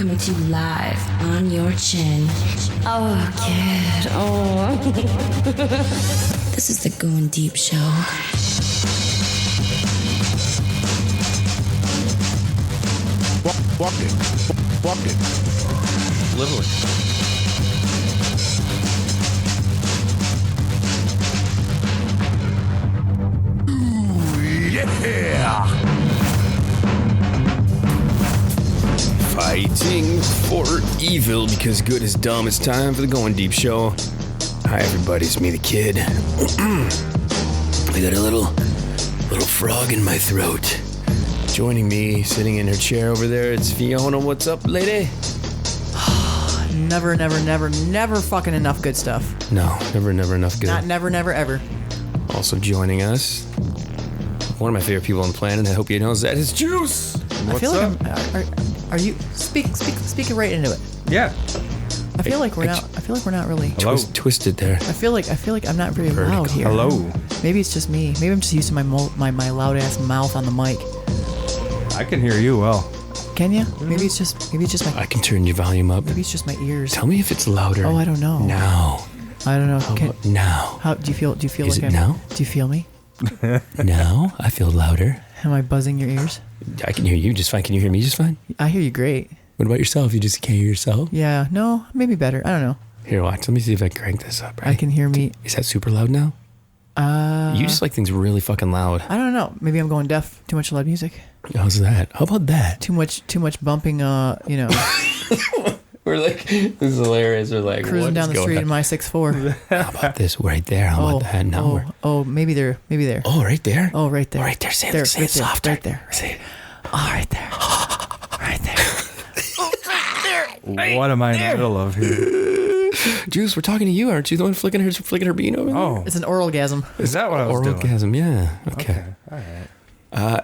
coming to you live on your chin. Oh, kid. Oh. This is the Goin Deep Show. Walk it. Literally. Ooh, yeah! Fighting for evil because good is dumb. It's time for the Goin Deep Show. Hi, everybody. It's me, the kid. I got a little frog in my throat. Joining me, sitting in her chair over there, it's Fiona. What's up, lady? Never fucking enough good stuff. No, never enough good. Not never, ever. Also joining us, one of my favorite people on the planet. I hope you know that is Juice. I feel like are you speaking right into it? Yeah. I feel like we're not really Twisted there. I feel like I'm not very loud here. Hello. Maybe it's just me. Maybe I'm just used to my loud ass mouth on the mic. I can hear you well. Can you? Maybe it's just my I can turn your volume up. maybe it's just my ears. Tell me if it's louder. Oh, I don't know. Now. I don't know. How about now? How do you feel? Do you feel Is like it now? Do you feel me? Now? I feel louder. Am I buzzing your ears? I can hear you just fine. Can you hear me just fine? I hear you great. What about yourself? You just can't hear yourself? Yeah. No. Maybe better. I don't know. Here, watch. Let me see if I can crank this up. Right? I can hear me. Is that super loud now? You just like things really fucking loud. I don't know. Maybe I'm going deaf. Too much loud music. How's that? How about that? Too much bumping. We're like, this is hilarious. We're like, cruising down the street in my 6'4". How about this right there? How about that? Now Maybe there. Oh, right there. Oh, right there. Oh, right there. Say it right softer. Right there. Say it. Oh, right there. Right there. What am I in the middle of here? Juice, we're talking to you. Aren't you the one flicking her bean over there? Oh, It's an oralgasm. is that what I was doing? Orgasm, yeah. Okay. All right.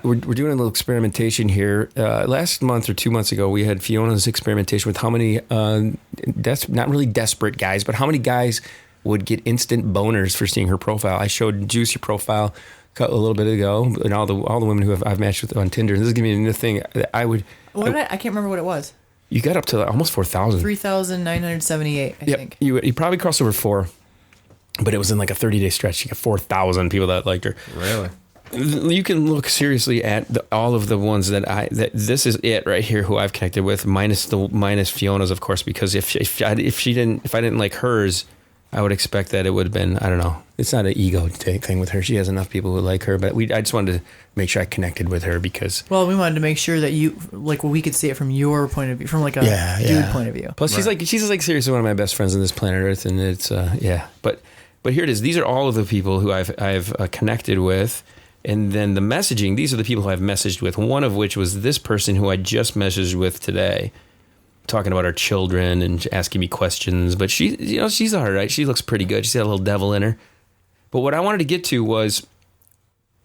We're doing a little experimentation here. Last month or 2 months ago, we had Fiona's experimentation with how many, not really desperate guys, but how many guys would get instant boners for seeing her profile. I showed Juice your profile a little bit ago, and all the women who I've matched with on Tinder. This is giving me the thing that I would. I can't remember what it was. You got up to almost 4,000. 3,978, I think. You probably crossed over 4, but it was in like a 30-day stretch. You got 4,000 people that liked her. Really? You can look seriously at all of the ones that this is it right here who I've connected with, minus Fiona's, of course, because if I didn't like hers, I would expect that it would have been, I don't know. It's not an ego thing with her. She has enough people who like her, but I just wanted to make sure I connected with her because. Well, we wanted to make sure that we could see it from your point of view, from like a dude point of view. Plus, she's seriously one of my best friends on this planet Earth, and it's But here it is. These are all of the people who I've connected with. And then the messaging, these are the people who I've messaged with, one of which was this person who I just messaged with today, talking about our children and asking me questions. But she's all right. She looks pretty good. She's got a little devil in her. But what I wanted to get to was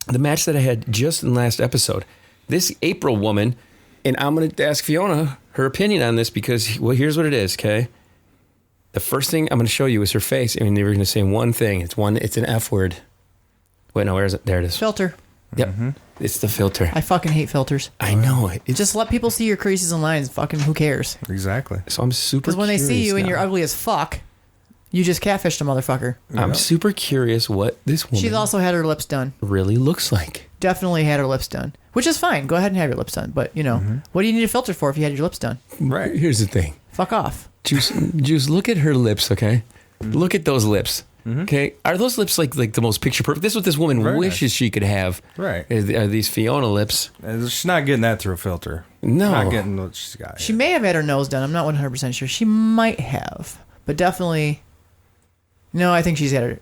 the match that I had just in the last episode. This April woman, and I'm going to ask Fiona her opinion on this because, well, here's what it is, okay? The first thing I'm going to show you is her face, and you're going to say one thing. It's an F word. Wait, no, where is it? There it is. Filter. Yep. Mm-hmm. It's the filter. I fucking hate filters. I know it. Just let people see your creases and lines. Fucking who cares? Exactly. So I'm super Because when they see you and you're ugly as fuck, you just catfished a motherfucker. I'm super curious what this woman She's also had her lips done. really looks like. Definitely had her lips done. Which is fine. Go ahead and have your lips done. But, what do you need a filter for if you had your lips done? Right. Here's the thing. Fuck off. Juice, look at her lips, okay? Look at those lips. Okay, are those lips like the most picture perfect? This is what this woman wishes she could have. Right. Are these Fiona lips? She's not getting that through a filter. No. Not getting what she's got. She may have had her nose done. I'm not 100% sure. She might have. But definitely... No, I think she's had her...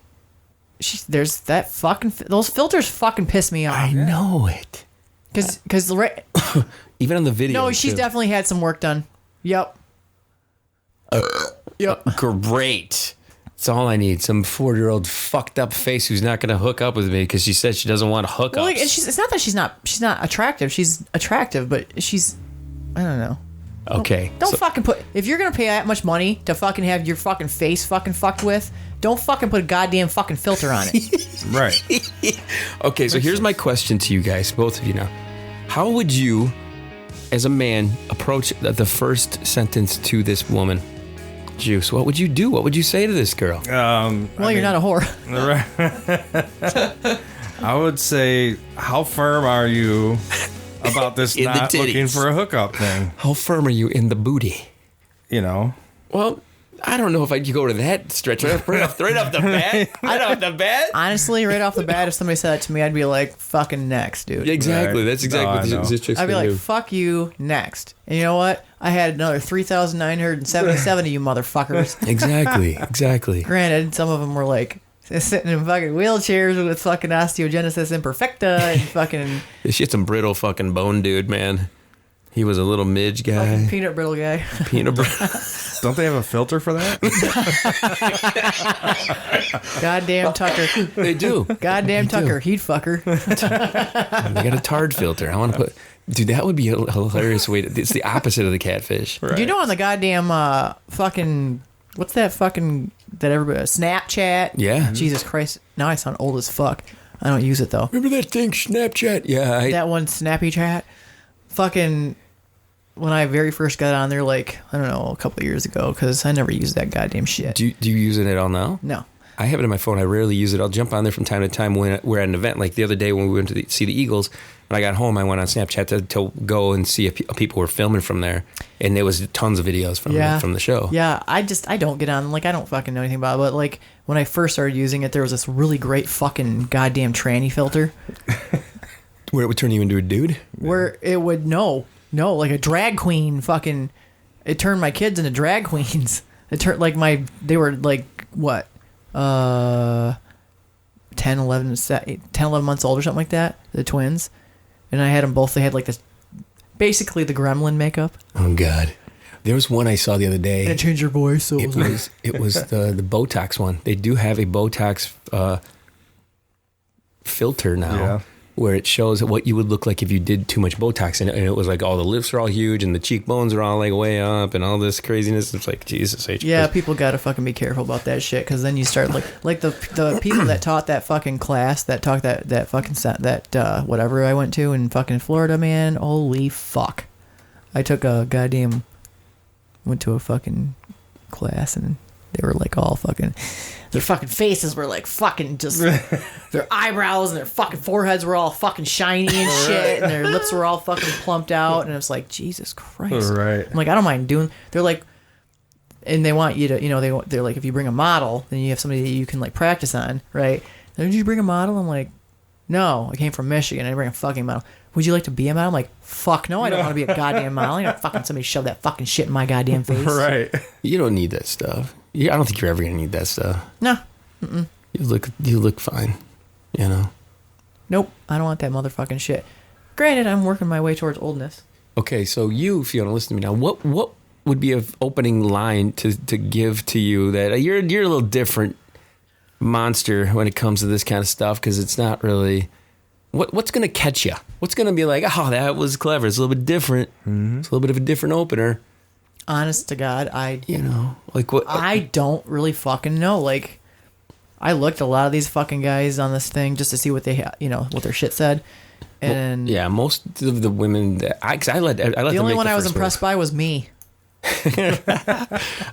There's that fucking... Those filters fucking piss me off. I know it. Because... Even on the video. No, she's definitely had some work done. Yep. Yep. Great. That's all I need. Some 4-year-old fucked up face who's not going to hook up with me because she said she doesn't want hookups. Well, it's not that she's not attractive. She's attractive, but she's... I don't know. Okay. Don't fucking put... If you're going to pay that much money to fucking have your fucking face fucking fucked with, don't fucking put a goddamn fucking filter on it. Right. Okay, so here's my question to you guys, both of you now. How would you as a man, approach the first sentence to this woman, Juice, what would you do? What would you say to this girl? You're not a whore. I would say, how firm are you about this In the not looking titties. for a hookup thing? How firm are you in the booty? You know? Well, I don't know if I'd go to that stretch right off the bat. Right off the bat. Honestly, right off the bat, if somebody said that to me, I'd be like, fucking next, dude. Exactly. Right. That's exactly No, I what know. this chick's I'd be gonna like, do. fuck you, next. And you know what? I had another 3,977 of you motherfuckers. Exactly. Granted, some of them were like sitting in fucking wheelchairs with fucking osteogenesis imperfecta and fucking This shit's some brittle fucking bone dude, man. He was a little midge guy. peanut brittle guy. Peanut butter. Don't they have a filter for that? Goddamn Tucker. They do. Goddamn Tucker. He'd fuck her. They got a tard filter. I want to put. Dude, that would be a hilarious way to. It's the opposite of the catfish. Do you know on the goddamn fucking what's that fucking that everybody Snapchat? Yeah. Jesus Christ. Now I sound old as fuck. I don't use it though. Remember that thing, Snapchat? Yeah. That one Snappy Chat. Fucking when I very first got on there, like I don't know, a couple of years ago, because I never used that goddamn shit. Do you use it at all now? No. I have it on my phone. I rarely use it. I'll jump on there from time to time when we're at an event. Like the other day when we went to see the Eagles, when I got home, I went on Snapchat to go and see if people were filming from there, and there was tons of videos from the show. Yeah, I don't get on. Like I don't fucking know anything about it. But like when I first started using it, there was this really great fucking goddamn tranny filter Where it would turn you into a dude. where it would like a drag queen fucking. It turned my kids into drag queens. It turned they were like what 10, 11 months old or something like that, the twins. And I had them both, they had like this, basically the gremlin makeup. Oh God, there was one I saw the other day. And it changed your voice. So It was the Botox one. They do have a Botox filter now, Yeah. where it shows what you would look like if you did too much Botox, and it was like all the lips are all huge and the cheekbones are all like way up and all this craziness. It's like Jesus H. yeah, people gotta fucking be careful about that shit, because then you start like the people that taught that fucking class that taught that fucking whatever I went to in fucking Florida, man. Holy fuck! I took went to a fucking class and they were like all fucking. Their fucking faces were like fucking just. Their eyebrows and their fucking foreheads were all fucking shiny and shit, and their lips were all fucking plumped out, and it was like Jesus Christ. Right. I'm like, I don't mind doing. They're like, and they want you to, they're like, if you bring a model, then you have somebody that you can like practice on, right? Did you bring a model? I'm like, no, I came from Michigan. I didn't bring a fucking model. Would you like to be a model? I'm like, fuck no, I don't want to be a goddamn model. I don't fucking somebody shove that fucking shit in my goddamn face. Right. You don't need that stuff. I don't think you're ever gonna need that stuff. No. You look fine. You know. Nope. I don't want that motherfucking shit. Granted, I'm working my way towards oldness. Okay, so you, Fiona, listen to me now. What would be an opening line to give to you that you're a little different monster when it comes to this kind of stuff, because it's not really what's going to catch you? What's going to be like, oh, that was clever. It's a little bit different. It's a little bit of a different opener. Honest to God, Like what? I don't really fucking know. Like, I looked at a lot of these fucking guys on this thing just to see what they, what their shit said, and yeah, most of the women that I let the them only make one the I was first impressed by was me.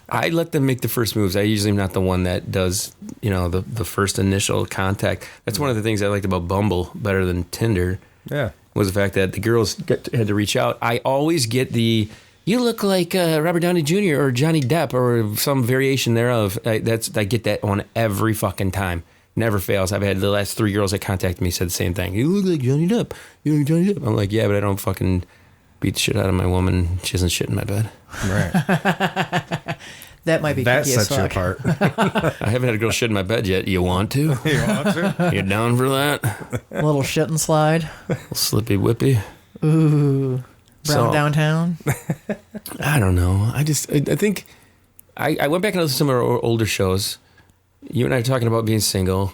I let them make the first moves. I usually am not the one that does, the first initial contact. That's one of the things I liked about Bumble better than Tinder. Yeah. Was the fact that the girls had to reach out. I always get you look like Robert Downey Jr. or Johnny Depp or some variation thereof. I get that on every fucking time. Never fails. I've had the last 3 girls that contacted me said the same thing. You look like Johnny Depp. You look like Johnny Depp. I'm like, yeah, but I don't fucking beat the shit out of my woman. She doesn't shit in my bed. Right. That might be That kinky as sets you fuck. apart. I haven't had a girl shit in my bed yet. You want to? You want to? You down for that? A little shit and slide. Little slippy whippy. Ooh. Brown So- downtown. I don't know. I think I went back and listened to some of our older shows. You and I are talking about being single.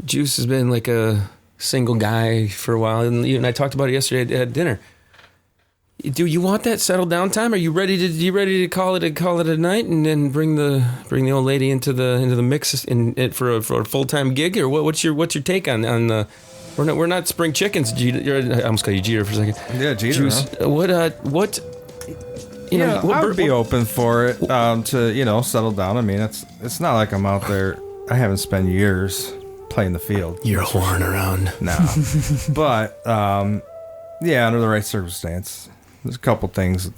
Juice has been like a single guy for a while, and you and I talked about it yesterday at dinner. Do you want that settled down time? Are you ready to call it a night and then bring the old lady into the mix for a full-time gig, or what's your take on We're not spring chickens. Jeter, I almost called you Jeter for a second. Yeah, Jeter. Juice. Huh? What? You know, Yeah, I would be open for it to settle down. I mean, it's not like I'm out there. I haven't spent years playing the field. You're whoring around. No, but yeah, under the right circumstance, there's a couple things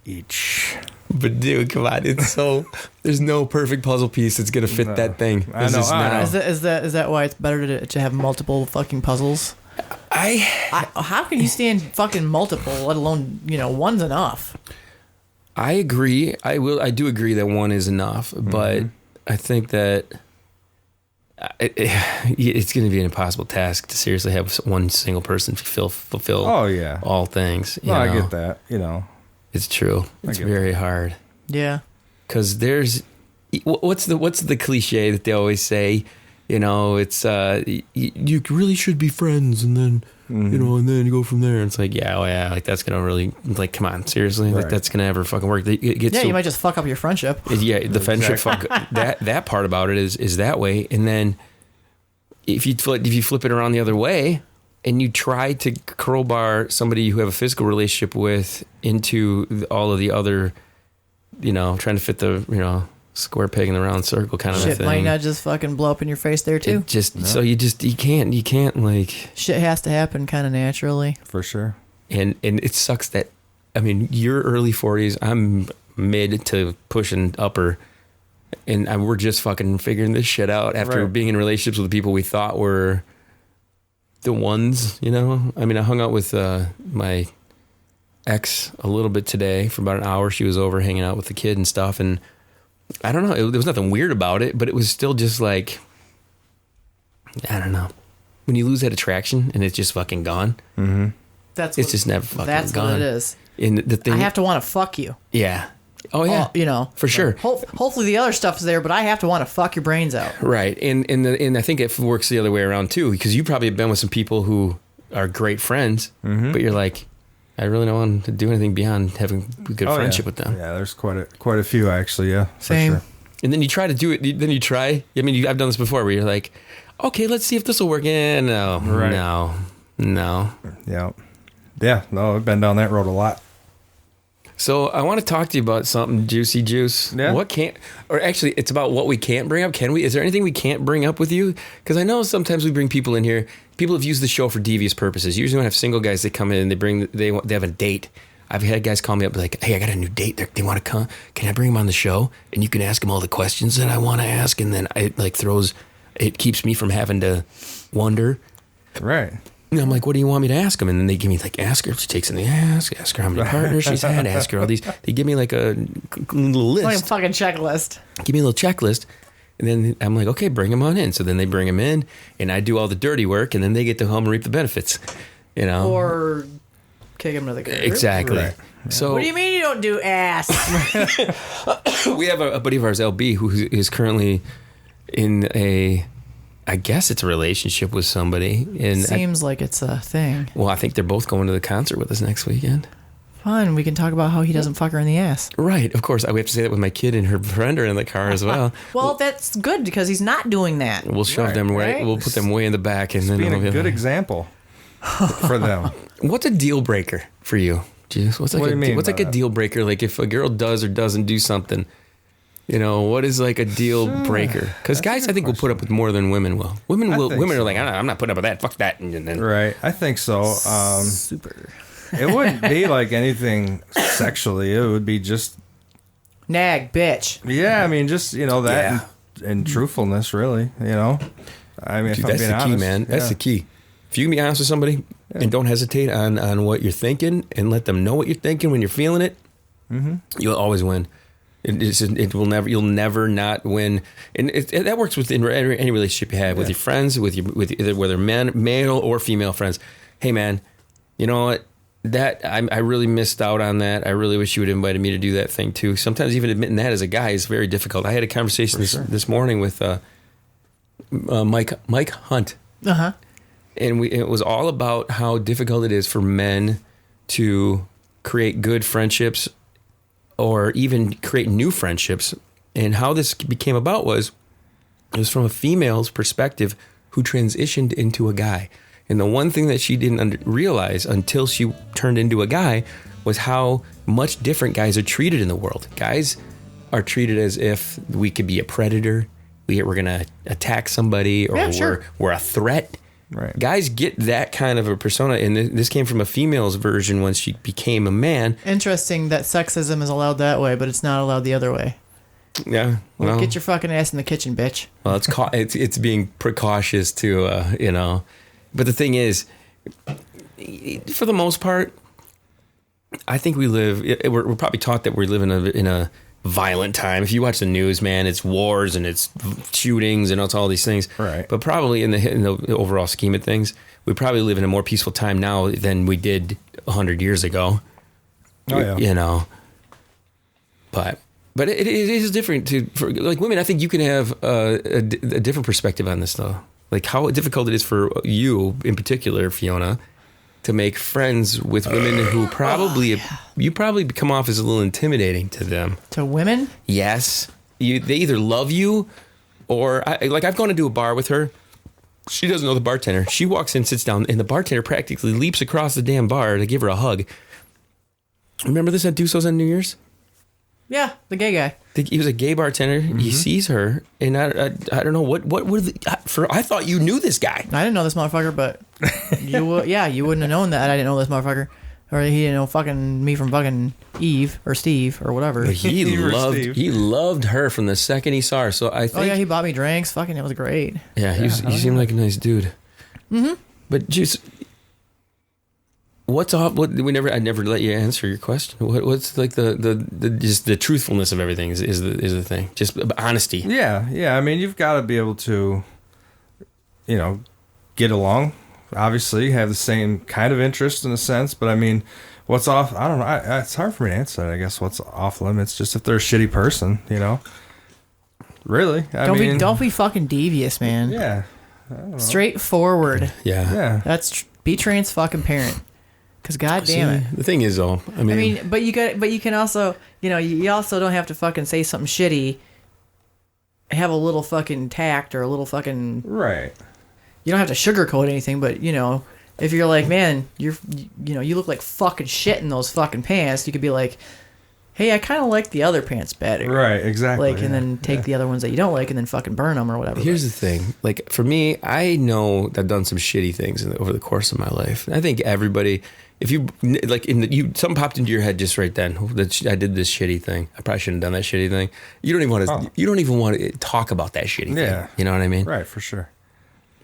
each. But dude, come on! It's so there's no perfect puzzle piece that's gonna fit that thing. I know. Is that why it's better to have multiple fucking puzzles? How can you stand fucking multiple, let alone one's enough? I agree. I do agree that one is enough, but I think that it's going to be an impossible task to seriously have one single person fulfill. Oh yeah, all things. No, I get that. It's true. It's very hard. Yeah. Because there's what's the cliche that they always say? It's you really should be friends, and then and then you go from there. And it's like like that's gonna really come on, seriously, right. like that's gonna ever fucking work. You might just fuck up your friendship. Yeah, the friendship fuck that part about it is that way. And then if you flip it around the other way, and you try to crowbar somebody you have a physical relationship with into all of the other, trying to fit the square peg in the round circle kind of Shit thing. might not just fucking blow up in your face there too. So you can't like. Shit has to happen kind of naturally. For sure. And it sucks that, I mean, you're early 40s, I'm mid to pushing upper, and we're just fucking figuring this shit out after being in relationships with the people we thought were the ones, I mean, I hung out with my ex a little bit today for about an hour. She was over hanging out with the kid and stuff, and I don't know, there was nothing weird about it, but it was still just like, I don't know. When you lose that attraction and it's just fucking gone, it's just never fucking gone. That's what it is. And the thing, I have to want to fuck you. Yeah. Oh yeah. For sure. Hopefully the other stuff's there, but I have to want to fuck your brains out. Right. And I think it works the other way around too, because you probably have been with some people who are great friends, but you're like, I really don't want to do anything beyond having a good friendship with them. Yeah, there's quite a few actually. Yeah, same. For sure. And then you try to do it. Then you try. I mean, I've done this before, where you're like, okay, let's see if this will work. No. Yeah. No, I've been down that road a lot. So I want to talk to you about something, Juicy Juice. Yeah. Actually, it's about what we can't bring up. Can we? Is there anything we can't bring up with you? Because I know sometimes we bring people in here. People have used the show for devious purposes. Usually, when I have single guys that come in and they have a date. I've had guys call me up like, "Hey, I got a new date. They want to come. Can I bring them on the show? And you can ask them all the questions that I want to ask." And then it keeps me from having to wonder. Right. And I'm like, what do you want me to ask them? And then they give me ask her if she takes in the ask her how many partners she's had, ask her all these. They give me like a little list. Like a fucking checklist. Give me a little checklist. And then I'm like, okay, bring them on in. So then they bring them in, and I do all the dirty work, and then they get to home and reap the benefits, Or kick them to the curb. Exactly. Right. So What do you mean you don't do ass? we have a buddy of ours, LB, who is currently in I guess it's a relationship with somebody. And Seems like it's a thing. Well, I think they're both going to the concert with us next weekend. Fun. We can talk about how he doesn't fuck her in the ass. Right. Of course. We have to say that with my kid and her friend are in the car as well. Well, that's good because he's not doing that. We'll shove them right. We'll put them way in the back, and then Being we'll a good example for them. What's a deal breaker for you, Juice? What's like a deal breaker? Like if a girl does or doesn't do something, what is like a deal breaker? Because guys, I think, will put up with more than women will. Women are like, I'm not putting up with that. Fuck that. And then Right. I think so. Super. It wouldn't be like anything sexually. It would be just Nag, bitch. Yeah, I mean, just that and truthfulness, really. I mean, Dude, if I'm that's being the honest, key, man. That's yeah. the key. If you can be honest with somebody and don't hesitate on what you're thinking and let them know what you're thinking when you're feeling it, you'll always win. You'll never not win, and that works within any relationship you have with your friends, with either whether male or female friends. Hey, man, you know what? That I really missed out on that. I really wish you would have invited me to do that thing too. Sometimes even admitting that as a guy is very difficult. I had a conversation this morning with Mike Hunt, and it was all about how difficult it is for men to create good friendships or even create new friendships. And how this became about was it was from a female's perspective who transitioned into a guy. And the one thing that she didn't realize until she turned into a guy was how much different guys are treated in the world. Guys are treated as if we could be a predator, we're going to attack somebody, or we're a threat. Right. Guys get that kind of a persona, and this came from a female's version when she became a man. Interesting that sexism is allowed that way, but it's not allowed the other way. Yeah. Well, get your fucking ass in the kitchen, bitch. Well, it's being precautious to, you know. But the thing is, for the most part, I think we're probably taught that we live in a violent time. If you watch the news, man, it's wars and it's shootings and it's all these things. Right. But probably in the overall scheme of things, we probably live in a more peaceful time now than we did 100 years ago. Oh, yeah. You know. But it is different for like women. I think you can have a different perspective on this though. Like how difficult it is for you in particular, Fiona, to make friends with women who probably you probably come off as a little intimidating to them. To women? Yes, they either love you or I've gone into a bar with her. She doesn't know the bartender. She walks in, sits down, and the bartender practically leaps across the damn bar to give her a hug. Remember this at Dusso's on New Year's? Yeah, the gay guy. He was a gay bartender. Mm-hmm. He sees her, and I don't know what I thought you knew this guy. I didn't know this motherfucker, but you wouldn't have known that I didn't know this motherfucker, or he didn't know fucking me from fucking Eve or Steve or whatever. But he loved her from the second he saw her. So I think. Oh yeah, he bought me drinks. Fucking, it was great. Yeah, he seemed like a nice dude. Mm-hmm. But just. What's off? I never let you answer your question. What's like the truthfulness of everything is the thing. Just honesty. Yeah. I mean, you've got to be able to, you know, get along. Obviously, have the same kind of interest in a sense. But I mean, what's off? I don't know. It's hard for me to answer that. I guess what's off limits. Just if they're a shitty person, you know. Really, don't be fucking devious, man. Yeah. Straightforward. Yeah. Be trans fucking parent. Because goddamn it. The thing is, though, I mean, but you can also, you know, you also don't have to fucking say something shitty. Have a little fucking tact or a little fucking right. You don't have to sugarcoat anything, but you know, if you're like, man, you look like fucking shit in those fucking pants, you could be like, hey, I kind of like the other pants better. Right, exactly. Like, and then take the other ones that you don't like and then fucking burn them or whatever. Here's the thing. Like, for me, I know I've done some shitty things over the course of my life. I think everybody, if you, like, something popped into your head just right then, that I did this shitty thing. I probably shouldn't have done that shitty thing. You don't even want to talk about that shitty thing. You know what I mean? Right, for sure.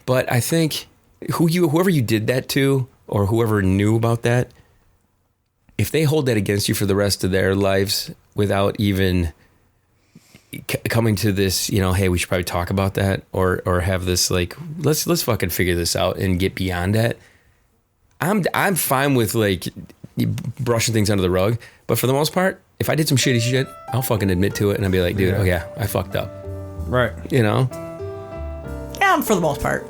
But I think whoever you did that to, or whoever knew about that, if they hold that against you for the rest of their lives without even coming to this, you know, hey, we should probably talk about that, or have this like, let's fucking figure this out and get beyond that. I'm fine with like brushing things under the rug, but for the most part, if I did some shitty shit, I'll fucking admit to it and I'll be like, dude, oh yeah, I fucked up. Right. You know? Yeah, for the most part.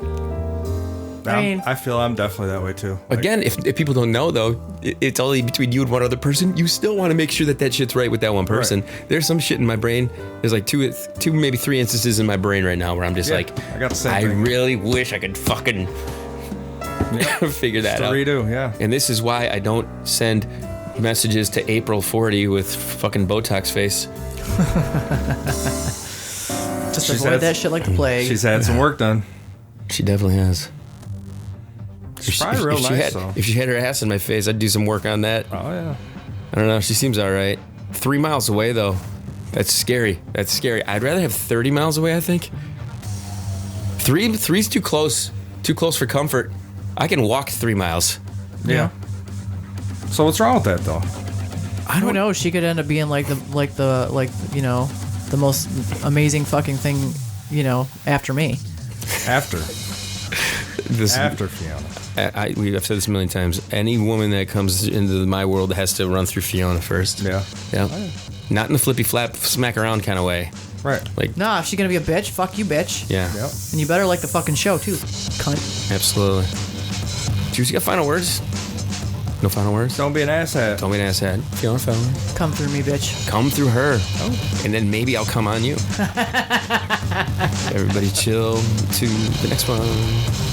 I feel I'm definitely that way too. Like, again, if people don't know though, it's only between you and one other person. You still want to make sure that shit's right with that one person. Right. There's some shit in my brain. There's like two, maybe three instances in my brain right now where I'm just like, I got the same thing. Really wish I could fucking figure that out. Redo, yeah. And this is why I don't send messages to April 40 with fucking Botox face. Just avoid that shit like the plague. She's had some work done. She definitely has. She's probably real nice, though. If she had her ass in my face, I'd do some work on that. Oh, yeah. I don't know. She seems all right. 3 miles away, though. That's scary. I'd rather have 30 miles away, I think. Three's too close. Too close for comfort. I can walk 3 miles. Yeah. So what's wrong with that, though? I don't know. She could end up being like the most amazing fucking thing, you know, after me. After Fiona. I've said this a million times. Any woman that comes into my world has to run through Fiona first. Yeah. Yeah. Oh, yeah. Not in the flippy flap, smack around kind of way. Right. Like, nah, if she's gonna be a bitch, fuck you, bitch. Yeah. Yep. And you better like the fucking show too, cunt. Absolutely. Juice, you got final words? No final words? Don't be an asshat. Don't be an asshat. Fiona Filter. Come through me, bitch. Come through her. And then maybe I'll come on you. Everybody chill to the next one.